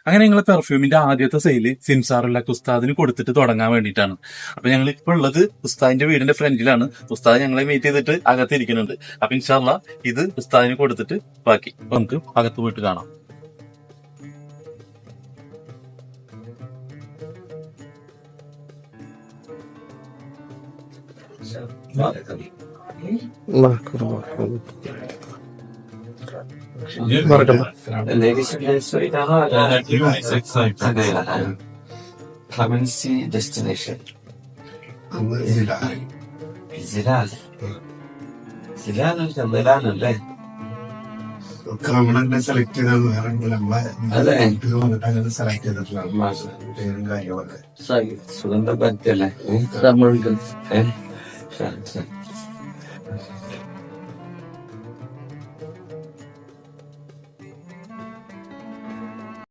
അങ്ങനെ ഞങ്ങൾ പെർഫ്യൂമിന്റെ ആദ്യത്തെ സെയില് സിംസാറുള്ള ഉസ്താദിന് കൊടുത്തിട്ട് തുടങ്ങാൻ വേണ്ടിയിട്ടാണ്. അപ്പൊ ഞങ്ങൾ ഇപ്പൊ ഉള്ളത് ഉസ്താദിന്റെ വീടിന്റെ ഫ്രണ്ടിലാണ്. ഉസ്താദ് ഞങ്ങളെ മീറ്റ് ചെയ്തിട്ട് അകത്തിരിക്കുന്നുണ്ട്. അപ്പൊ ഇൻഷാല്ലാ ഇത് ഉസ്താദിന് കൊടുത്തിട്ട് ബാക്കി നമുക്ക് അകത്ത് പോയിട്ട് കാണാം. Clemency destination. Zilal. Zilal അല്ലേ? നമ്മളെ സെലക്ട് ചെയ്താണ് വേറെ സെലക്ട് ചെയ്തിട്ടുള്ള കാര്യങ്ങളൊക്കെ സുഗന്ധ പറ്റല്ലേ?